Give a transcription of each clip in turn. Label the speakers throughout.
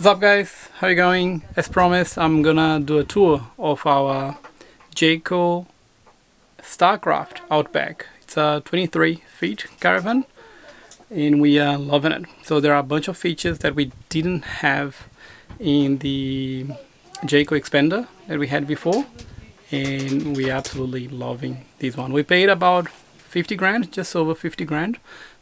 Speaker 1: What's up guys, how you going? As promised, I'm gonna do a tour of our Jayco Starcraft Outback. It's a 23 feet caravan and we are loving it. So there are a bunch of features that we didn't have in the Jayco Expanda that we had before, and we're absolutely loving this one. We paid about 50 grand, just over 50 grand.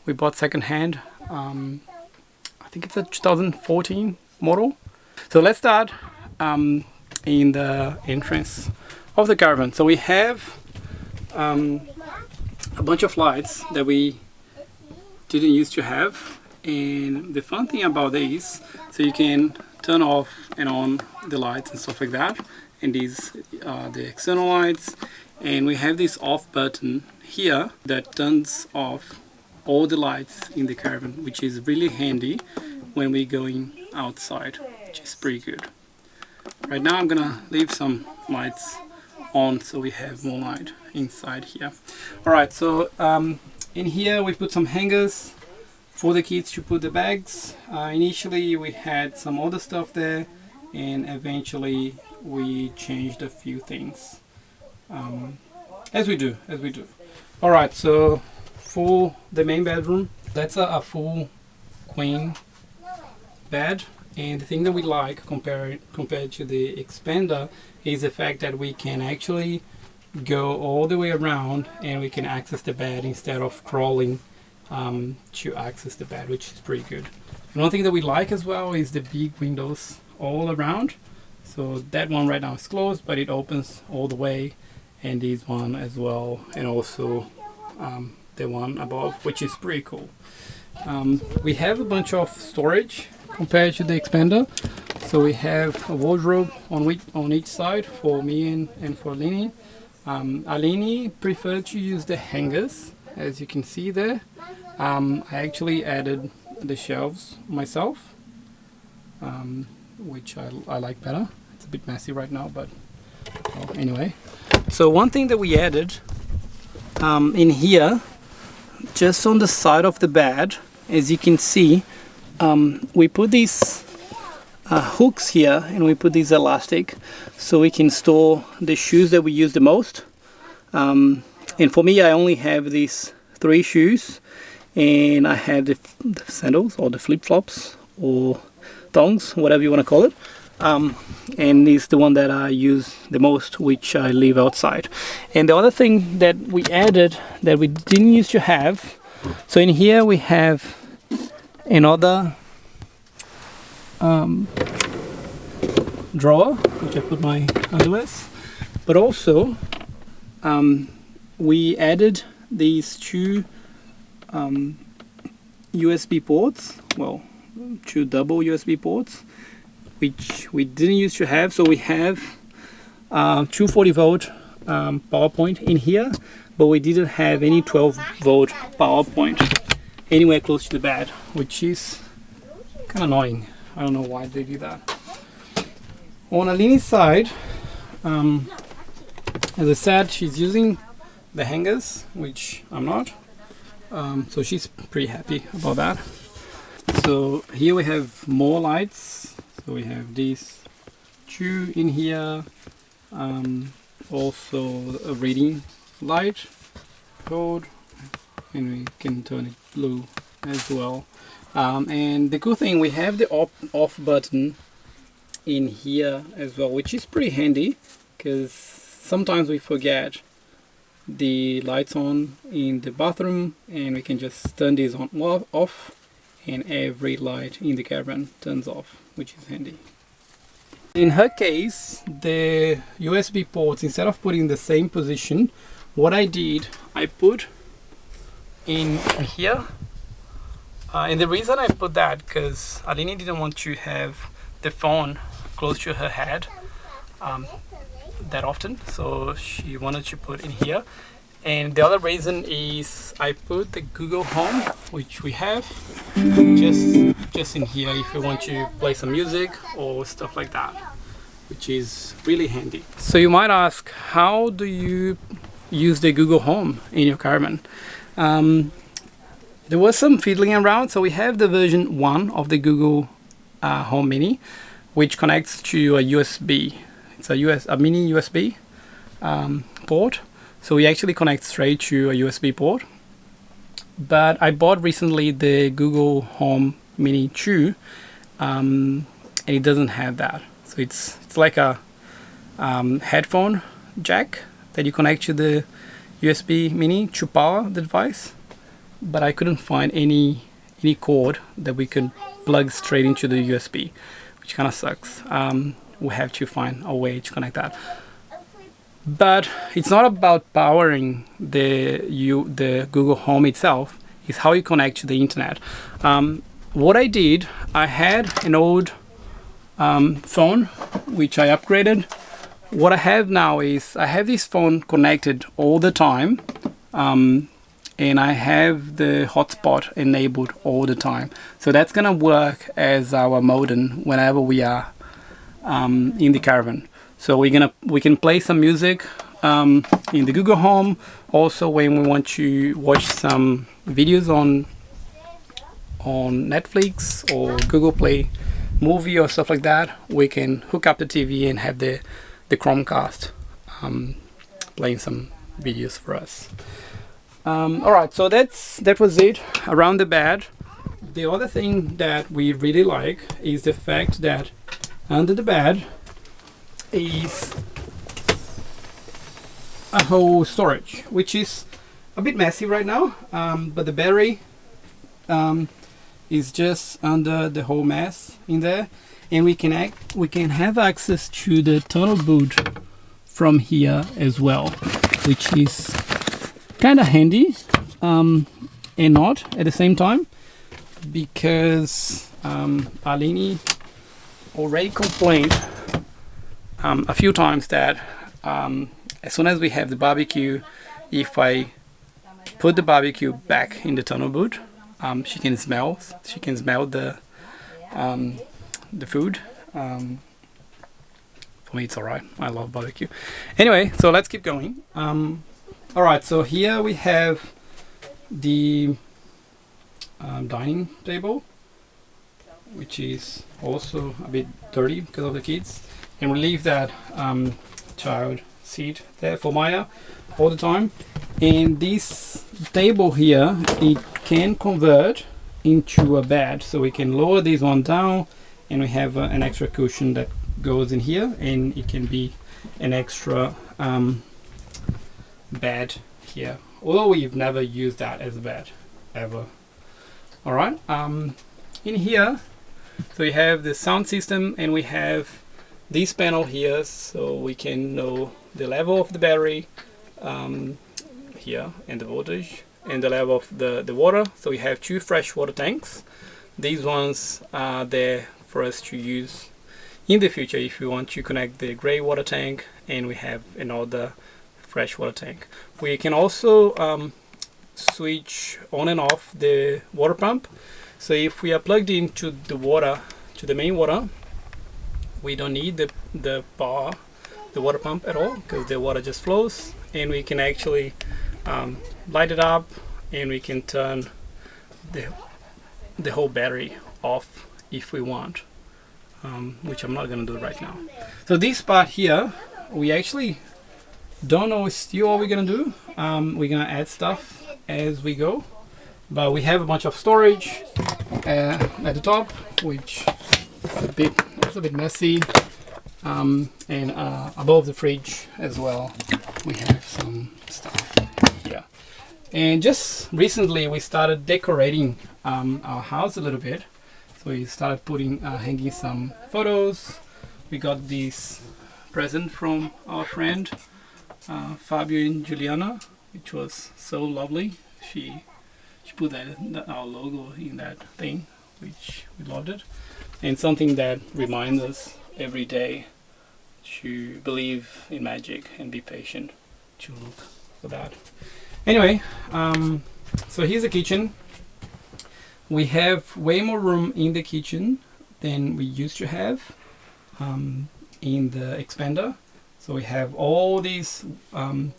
Speaker 1: We bought secondhand. I think it's a 2014 model. So let's start in the entrance of the caravan. So we have a bunch of lights that we didn't used to have, and the fun thing about these, so you can turn off and on the lights and stuff like that, and these are the external lights, and we have this off button here that turns off all the lights in the caravan, which is really handy when we're going outside, which is pretty good. Right now I'm gonna leave some lights on so we have more light inside here. Alright, so in here we put some hangers for the kids to put the bags. Initially we had some other stuff there, and eventually we changed a few things, as we do. Alright, so for the main bedroom, that's a full queen bed, and the thing that we like compared to the Expanda is the fact that we can actually go all the way around and we can access the bed instead of crawling to access the bed, which is pretty good. And one thing that we like as well is the big windows all around. So that one right now is closed, but it opens all the way, and this one as well, and also the one above, which is pretty cool. We have a bunch of storage compared to the Expanda. So we have a wardrobe on each side for me and for Lini. Alini preferred to use the hangers, as you can see there. I actually added the shelves myself, which I like better. It's a bit messy right now, but well, anyway. So one thing that we added in here, just on the side of the bed, as you can see, we put these hooks here, and we put these elastic so we can store the shoes that we use the most. And for me, I only have these 3 shoes, and I have the sandals or the flip-flops or thongs, whatever you want to call it. And it's the one that I use the most, which I leave outside. And the other thing that we added that we didn't used to have, so in here we have another drawer, which I put my underwears, but also we added these 2 USB ports, well, 2 double USB ports, which we didn't used to have. So we have 240 volt power point in here, but we didn't have any 12 volt power point anywhere close to the bed, which is kind of annoying. I don't know why they do that. On Alini's side, as I said, she's using the hangers, which I'm not, so she's pretty happy about that. So here we have more lights. So we have these 2 in here, also a reading light code, and we can turn it blue as well. And the cool thing, we have the off button in here as well, which is pretty handy because sometimes we forget the lights on in the bathroom, and we can just turn these on off, and every light in the caravan turns off, which is handy. In her case, the USB ports, instead of putting in the same position, what I did, I put in here. And the reason I put that, because Alini didn't want to have the phone close to her head that often, so she wanted to put in here. And the other reason is I put the Google Home, which we have, just in here if you want to play some music or stuff like that, which is really handy. So you might ask, how do you use the Google Home in your caravan? There was some fiddling around, so we have the version 1 of the Google home mini, which connects to a USB. It's a mini USB port. So we actually connect straight to a USB port. But I bought recently the Google Home Mini 2, and it doesn't have that. So it's like a headphone jack that you connect to the USB Mini to power the device. But I couldn't find any cord that we could plug straight into the USB, which kind of sucks. We have to find a way to connect that. But it's not about powering the Google Home itself. It's how you connect to the internet. What I did, I had an old phone which I upgraded. What I have now is I have this phone connected all the time, and I have the hotspot enabled all the time. So that's gonna work as our modem whenever we are in the caravan. So we can play some music in the Google Home. Also, when we want to watch some videos on Netflix or Google Play movie or stuff like that, we can hook up the TV and have the Chromecast playing some videos for us. All right, so that was it around the bed. The other thing that we really like is the fact that under the bed is a whole storage, which is a bit messy right now, but the battery is just under the whole mess in there, and we can have access to the tunnel boot from here as well, which is kind of handy and not at the same time, because Alini already complained a few times that as soon as we have the barbecue, if I put the barbecue back in the tunnel boot, she can smell the food. For me it's alright, I love barbecue. Anyway, so let's keep going. Alright, so here we have the dining table, which is also a bit dirty because of the kids, and we leave that child seat there for Maya all the time. And this table here, it can convert into a bed, so we can lower this one down, and we have an extra cushion that goes in here, and it can be an extra bed here, although we've never used that as a bed ever. All right, in here, so we have the sound system, and we have this panel here, so we can know the level of the battery here, and the voltage, and the level of the water. So we have two fresh water tanks. These ones are there for us to use in the future if we want to connect the gray water tank, and we have another fresh water tank. We can also switch on and off the water pump. So if we are plugged into the water, to the main water, we don't need the water pump at all, because the water just flows, and we can actually light it up, and we can turn the whole battery off if we want, which I'm not going to do right now. So this part here, we actually don't know still what we're going to do. We're going to add stuff as we go, but we have a bunch of storage at the top, which is a bit messy, and above the fridge as well we have some stuff here. And just recently we started decorating our house a little bit, so we started hanging some photos. We got this present from our friend Fabio and Juliana, which was so lovely. She put our logo in that thing, which we loved it, and something that reminds us every day to believe in magic and be patient to look for that. Anyway, so here's the kitchen. We have way more room in the kitchen than we used to have in the Expander. So we have all these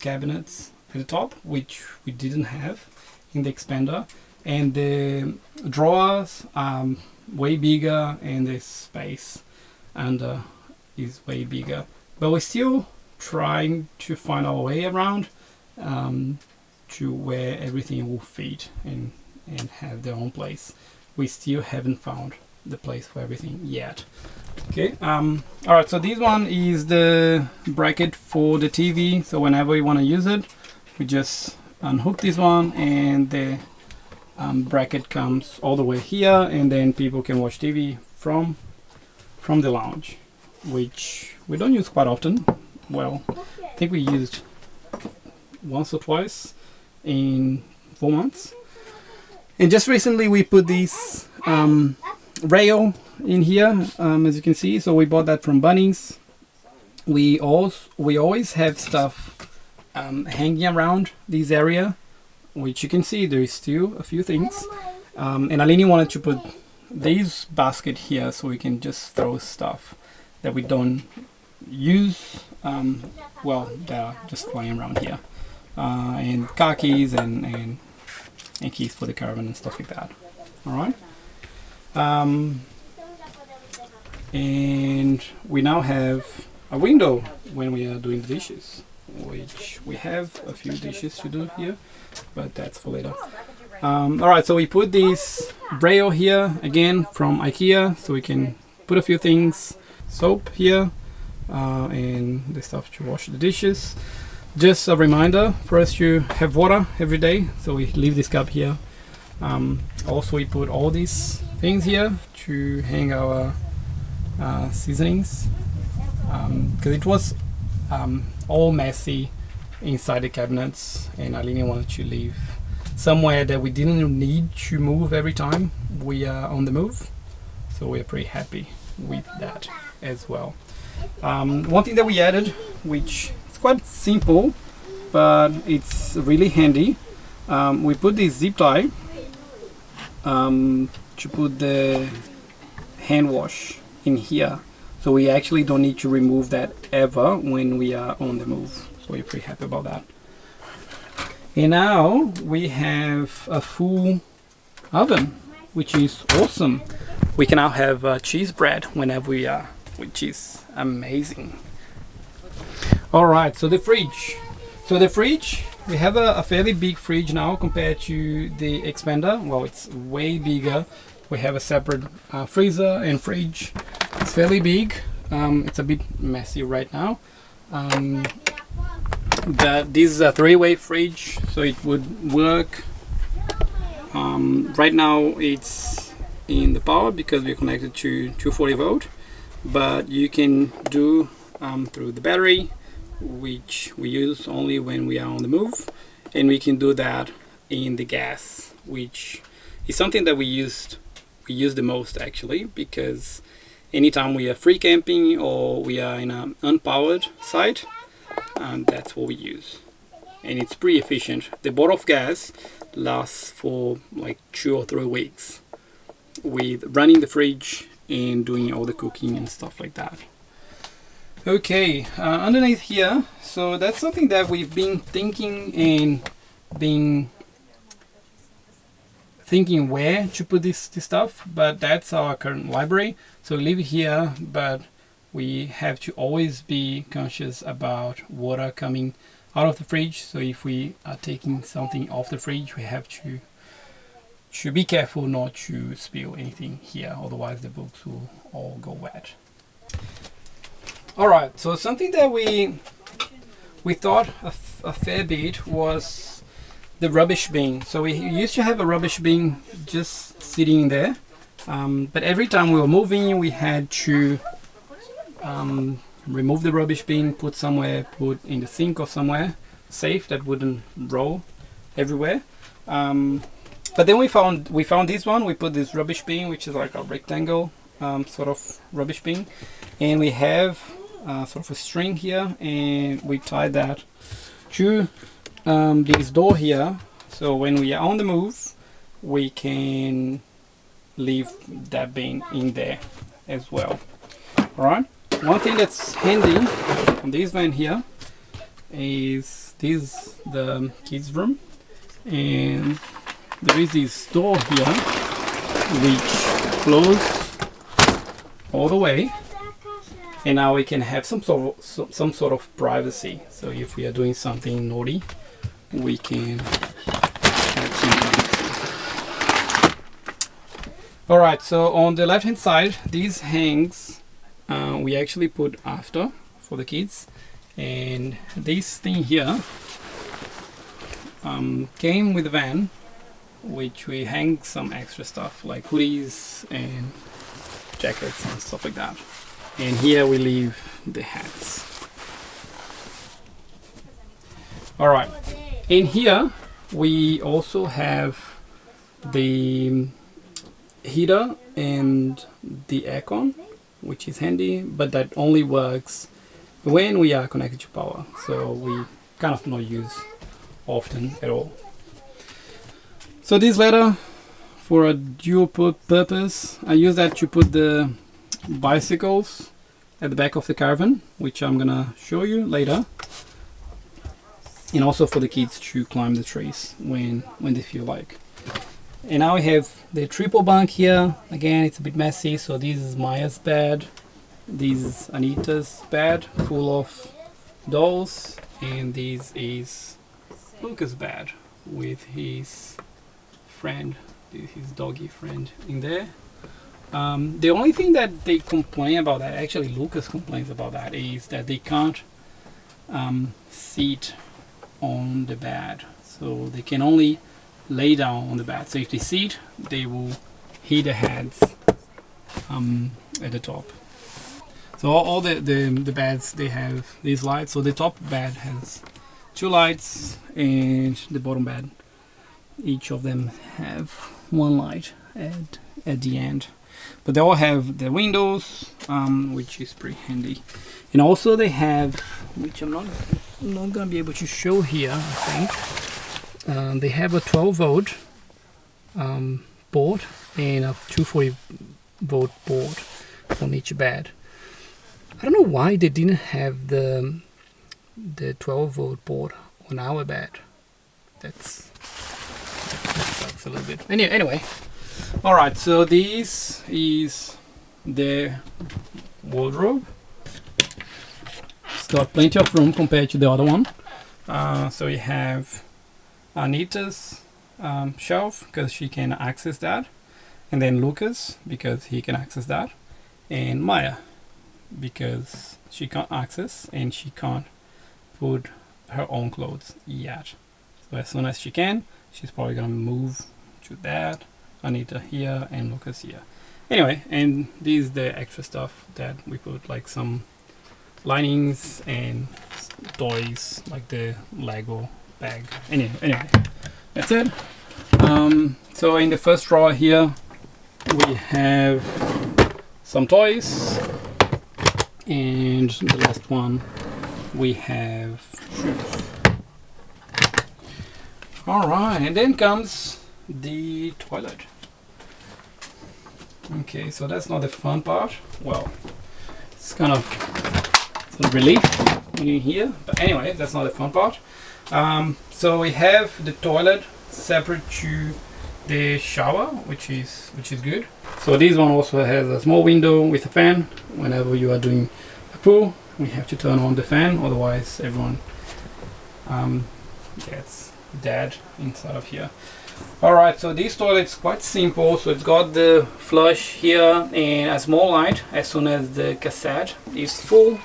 Speaker 1: cabinets at the top, which we didn't have in the Expander, and the drawers are way bigger, and the space under is way bigger. But we're still trying to find our way around to where everything will fit and have their own place. We still haven't found the place for everything yet. Okay, all right, so this one is the bracket for the TV. So whenever we want to use it, we just unhook this one, and the bracket comes all the way here, and then people can watch TV from the lounge, which we don't use quite often. Well, I think we used once or twice in 4 months. And just recently we put this rail in here, as you can see. So we bought that from Bunnings. We always have stuff hanging around this area, which you can see there is still a few things. And Aline wanted to put this basket here so we can just throw stuff that we don't use, well, that are just flying around here, and car keys and keys for the caravan and stuff like that. All right. And we now have a window when we are doing the dishes, which we have a few dishes to do here, but that's for later. All right, so we put this rail here again from IKEA, so we can put a few things, soap here, and the stuff to wash the dishes. Just a reminder for us to have water every day, so we leave this cup here. Also, we put all these things here to hang our seasonings, because it was all messy inside the cabinets, and Aline wanted to leave somewhere that we didn't need to move every time we are on the move, so we're pretty happy with that as well. One thing that we added, which is quite simple but it's really handy, we put this zip tie to put the hand wash in here, so we actually don't need to remove that ever when we are on the move, so we're pretty happy about that. And now we have a full oven, which is awesome. We can now have cheese bread whenever we are, which is amazing. All right, so the fridge. We have a fairly big fridge now compared to the Expander. Well, it's way bigger. We have a separate freezer and fridge. It's fairly big. It's a bit messy right now. This is a 3-way fridge, so it would work. Right now it's in the power because we're connected to 240 volt, but you can do through the battery, which we use only when we are on the move, and we can do that in the gas, which is something that we use the most actually, because anytime we are free camping or we are in an unpowered site, that's what we use, and it's pretty efficient. The bottle of gas lasts for like 2 or 3 weeks with running the fridge and doing all the cooking and stuff like that. Okay, underneath here, so that's something that we've been thinking where to put this stuff, but that's our current library, so we leave it here, but we have to always be conscious about water coming out of the fridge. So if we are taking something off the fridge, we have to be careful not to spill anything here, otherwise the books will all go wet. All right, so something that we thought a fair bit was the rubbish bin. So we used to have a rubbish bin just sitting there, but every time we were moving, we had to remove the rubbish bin, put in the sink or somewhere safe that wouldn't roll everywhere. But then we found this one. We put this rubbish bin, which is like a rectangle sort of rubbish bin, and we have sort of a string here, and we tied that to this door here, so when we are on the move we can leave that bin in there as well. All right. One thing that's handy on this van here is the kids' room, and there is this door here which close all the way, and now we can have some sort of privacy. So if we are doing something naughty, we can have some privacy. All right, so on the left hand side, these hangs we actually put after for the kids, and this thing here came with the van, which we hang some extra stuff like hoodies and jackets and stuff like that. And here we leave the hats. All right, in here we also have the heater and the aircon, which is handy, but that only works when we are connected to power, so we kind of not use often at all. So this ladder, for a dual purpose, I use that to put the bicycles at the back of the caravan, which I'm gonna show you later, and also for the kids to climb the trees when they feel like. And now we have the triple bunk here. Again, it's a bit messy, so this is Maya's bed, this is Anita's bed full of dolls, and this is Lucas' bed with his friend, his doggy friend in there. The only thing that they complain about, that actually Lucas complains about, that is that they can't sit on the bed, so they can only lay down on the bed. So if they sit, they will hit their heads at the top. So all the beds, they have these lights. So the top bed has 2 lights, and the bottom bed, each of them have 1 light at the end. But they all have the windows, which is pretty handy. And also they have, which I'm not gonna be able to show here, I think. They have a 12-volt board and a 240-volt board on each bed. I don't know why they didn't have the 12-volt board on our bed. That sucks a little bit. Anyway. All right, so this is the wardrobe. It's got plenty of room compared to the other one. So we have Anita's shelf, because she can access that, and then Lucas, because he can access that, and Maya, because she can't access and she can't put her own clothes yet. So as soon as she can, she's probably gonna move to that. Anita here and Lucas here. Anyway, and this is the extra stuff that we put, like some linings and toys, like the Lego bag. Anyway, that's it. So in the first drawer here, we have some toys, and the last one we have shoes. All right, and then comes the toilet. Okay, so that's not the fun part. Well, it's kind of a relief when you're here, but anyway, that's not the fun part. So we have the toilet separate to the shower, which is good. So this one also has a small window with a fan. Whenever you are doing a pool, we have to turn on the fan, otherwise everyone gets dead inside of here. Alright, so this toilet is quite simple. So it's got the flush here and a small light as soon as the cassette is full.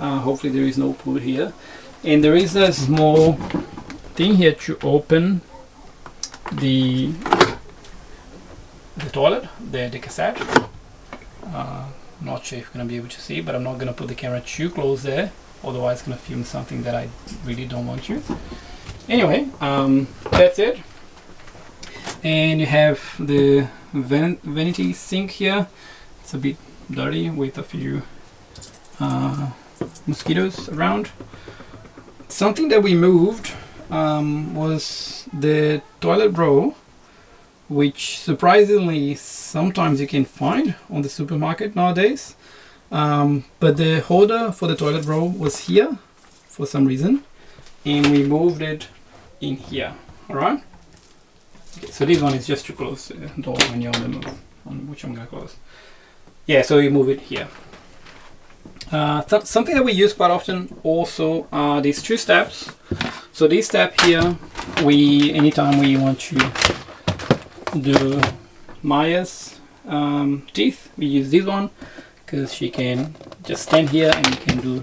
Speaker 1: Hopefully there is no poo here. And there is a small thing here to open the toilet, the cassette. Not sure if you're going to be able to see, but I'm not going to put the camera too close there, otherwise it's going to film something that I really don't want to. Anyway, that's it. And you have the vanity sink here. It's a bit dirty with a few mosquitoes around. Something that we moved was the toilet roll, which surprisingly sometimes you can find on the supermarket nowadays. But the holder for the toilet roll was here for some reason, and we moved it in here. Alright? Okay, so this one is just to close the door when you're on the move. which I'm gonna close. Yeah, so you move it here. Something that we use quite often also are these two steps. So this step here, anytime we want to do Maya's teeth, we use this one because she can just stand here and you can do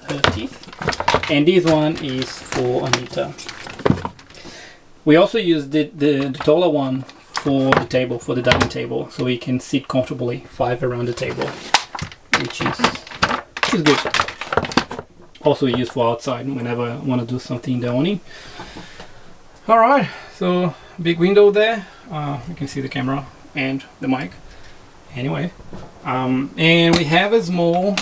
Speaker 1: her teeth. And this one is for Anita. We also use the taller one for the table, for the dining table, so we can sit comfortably 5 around the table, which is good. Also used for outside whenever I want to do something in the awning. Alright, so big window there. You can see the camera and the mic. Anyway, and we have a small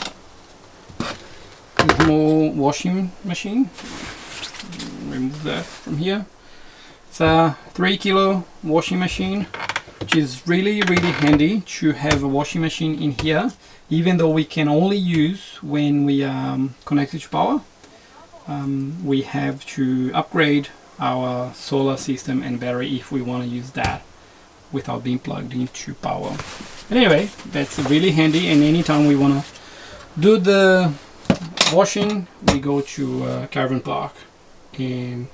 Speaker 1: washing machine. Remove that from here. It's a 3 kilo washing machine, which is really handy to have a washing machine in here, even though we can only use when we are connected to power. We have to upgrade our solar system and battery if we want to use that without being plugged into power. But anyway, that's really handy, and anytime we want to do the washing, we go to Caravan Park and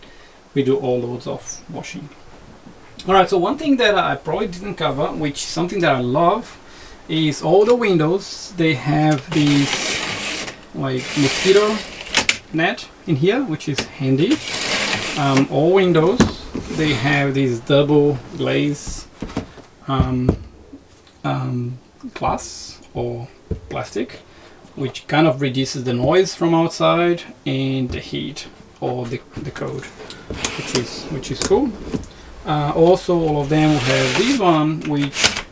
Speaker 1: we do all loads of washing. Alright, so one thing that I probably didn't cover, which is something that I love, is all the windows. They have these like mosquito net in here, which is handy. All windows, they have these double glaze glass or plastic, which kind of reduces the noise from outside and the heat or the cold, which is cool. Also, all of them will have this one, which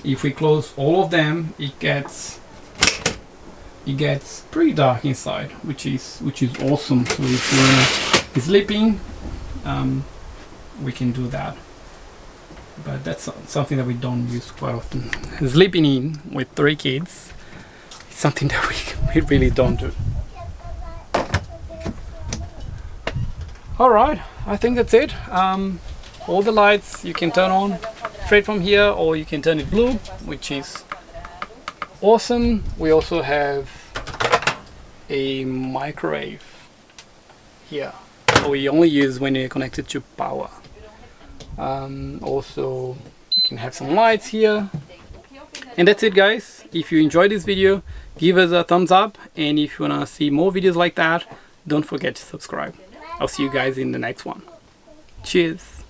Speaker 1: if we close all of them, it gets pretty dark inside, which is awesome. So if we're sleeping, we can do that. But that's something that we don't use quite often. Sleeping in with 3 kids is something that we really don't do. Alright, I think that's it. All the lights you can turn on straight from here, or you can turn it blue, which is awesome. We also have a microwave here, so we only use when you're connected to power. Also, we can have some lights here. And that's it, guys. If you enjoyed this video, give us a thumbs up, and if you wanna see more videos like that, don't forget to subscribe. I'll see you guys in the next one. Cheers!